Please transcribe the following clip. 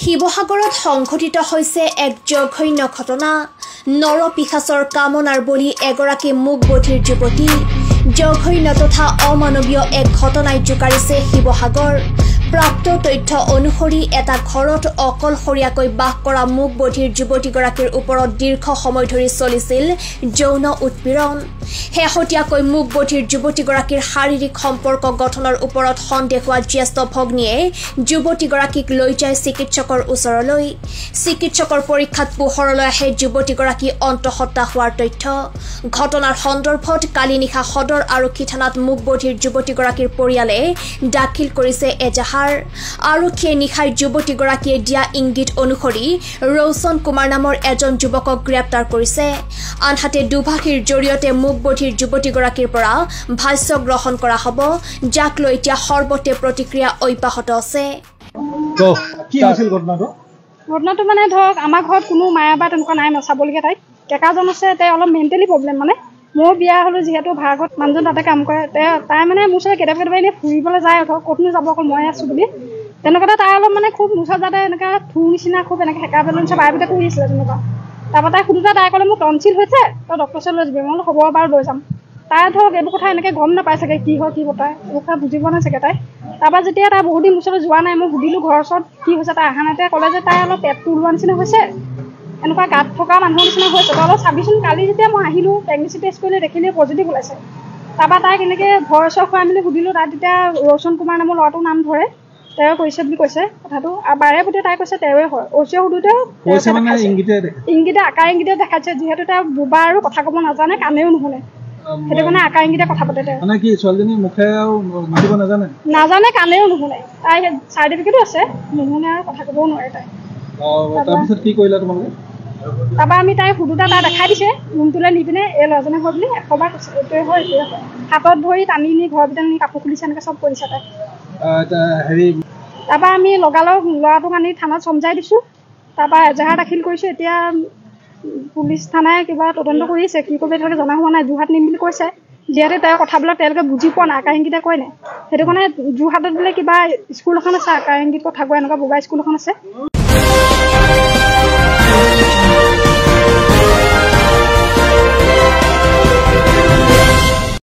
শিৱসাগৰত সংঘটিত হৈছে এক জঘন্য ঘটনা। নৰপিশাচৰ কামনাৰ বলি এগৰাকী মুকবধিৰ যুৱতী। জঘন্য তথা অমানৱীয় এক ঘটনাই জোকাৰিছে শিৱসাগৰ। প্ৰাপ্ত তথ্য অনুসৰি এটা ঘৰত অকলশৰীয়াকৈ বাস কৰা মুকবধিৰ যুৱতীগৰাকীৰ ওপৰত দীৰ্ঘ সময় ধৰি চলিছিল যৌন উৎপীড়ন। শেহতীয়াকৈ মুকবধিৰ যুৱতীগৰাকীৰ শাৰীৰিক সম্পৰ্ক গঠনৰ ওপৰত সন্দেহ হোৱা জ্যেষ্ঠ ভগ্নীয়ে যুৱতীগৰাকীক লৈ যায় চিকিৎসকৰ ওচৰলৈ। চিকিৎসকৰ পৰীক্ষাত পোহৰলৈ আহে যুৱতীগৰাকী অন্তঃসত্ত্বা হোৱাৰ তথ্য। ঘটনাৰ সন্দৰ্ভত কালি নিশা সদৰ আৰক্ষী থানাত মুকবধিৰ যুৱতীগৰাকীৰ পৰিয়ালে দাখিল কৰিছে এজাহাৰ। আৰক্ষীয়ে নিশাই যুৱতীগৰাকীয়ে দিয়া ইংগিত অনুসৰি ৰৌচন কুমাৰ নামৰ এজন যুৱকক গ্ৰেপ্তাৰ কৰিছে। আনহাতে দুভাষীৰ জৰিয়তে মুকবধিৰ যুৱতীগৰাকীৰ পৰা ভাষ্য গ্ৰহণ কৰা হ'ব, যাক লৈ এতিয়া সৰ্বতে প্ৰতিক্ৰিয়া অব্যাহত আছে। ঘটনাটো মানে ধৰক আমাৰ ঘৰত কোনো মায়া বা তেনেকুৱা নাই, চাবলগীয়া তাই কেকাজন আছে, তাই অলপ মেণ্টেলি প্ৰব্লেম। মানে মোৰ বিয়া হ'লো যিহেতু ভাড়াঘৰত মানুহজন তাতে কাম কৰে, তাই মানে মোৰ ওচৰত কেতিয়াবা এনেই ফুৰিবলৈ যায়, ধৰক ক'তনো যাব, অকল মই আছোঁ বুলি তেনেকুৱাতে তাই অলপ মানে খুব মোৰ ওচৰত যাতে এনেকুৱা থুৰ নিচিনা খুব এনেকৈ সেকা পেলন চব বাৰে কৰি আছিলে তেনেকুৱা। তাৰপৰা তাই সুধোতে তাই ক'লে মোৰ টনচিল হৈছে, তই ডক্টৰ ওচৰত লৈ যাবি। মই বোলো হ'ব বাৰু লৈ যাম। তাই ধৰক এইবোৰ কথা এনেকৈ গম নাপায় চাগে, কি হয় কি কথা, এইবোৰ কথা বুজি পোৱা নাই চাগে তাই। তাৰপৰা যেতিয়া তাই বহুত দিন ওচৰত যোৱা নাই, মই সুধিলোঁ ঘৰৰ ওচৰত কি হৈছে, তাই অহা নাই। তাই ক'লে যে তাই অলপ পেটটো ওলোৱা নিচিনা হৈছে, এনেকুৱা গাত থকা মানুহৰ নিচিনা হৈছে। তই অলপ চাবিচোন। কালি যেতিয়া মই আহিলোঁ প্ৰেগনেঞ্চি টেষ্ট কৰিলে দেখিলে পজিটিভ ওলাইছে। তাৰপৰা তাইক এনেকৈ ভয় চয় খুৱাই মেলি সুধিলোঁ। তাই তেতিয়া ৰৌচন কুমাৰ নামৰ ল'ৰাটোৰ নাম ধৰে, তেওঁ কৰিছে বুলি কৈছে কথাটো। আৰু বাৰে প্ৰতি তাই কৈছে তেওঁৱে হয়। অচিয়ে সুধোতে ইংগিতে আকাৰ ইংগিতে দেখাইছে, যিহেতু তাই বোবা আৰু কথা ক'ব নাজানে, কাণেও নুশুনে, সেইটো কাৰণে আকাৰ ইংগিতে কথা পাতে। তেওঁ মানে কি ছোৱালীজনী মুখে আৰু মাতিব নাজানে, কাণেও নুশুনে। তাই চাৰ্টিফিকেটো আছে, নুশুনে আৰু কথা ক'বও নোৱাৰে তাই। তাৰপিছত কি কৰিলা তোমালোকে? তাৰপৰা আমি তাই সুধোতে তাই দেখাই দিছে ৰুমটোলৈ নি পিনে, এই ল'ৰাজনে হয় বুলি 100 বাৰ কৈছে, এইটোৱে হয় এইটোৱে হয়। হাতত ধৰি টানি নি ঘৰৰ ভিতৰত নি কাপোৰ খুলিছে, এনেকৈ চব কৰিছে তাই। তাৰপৰা আমি লগালগ ল'ৰাটোক আনি থানাত চমজাই দিছোঁ। তাৰপৰা এজাহাৰ দাখিল কৰিছোঁ। এতিয়া পুলিচ থানাই কিবা তদন্ত কৰিছে, কি কৰিব এতিয়ালৈকে জনা হোৱা নাই। যোৰহাট নিম বুলি কৈছে, যিহেতু তেওঁৰ কথাবিলাক তেওঁলোকে বুজি পোৱা নাই, আকাৰ ইংগিতে কয় নাই। সেইটো কাৰণে যোৰহাটত বোলে কিবা স্কুল এখন আছে, আকাৰ ইংগিত কথা কোৱা এনেকুৱা বগা স্কুল এখন আছে।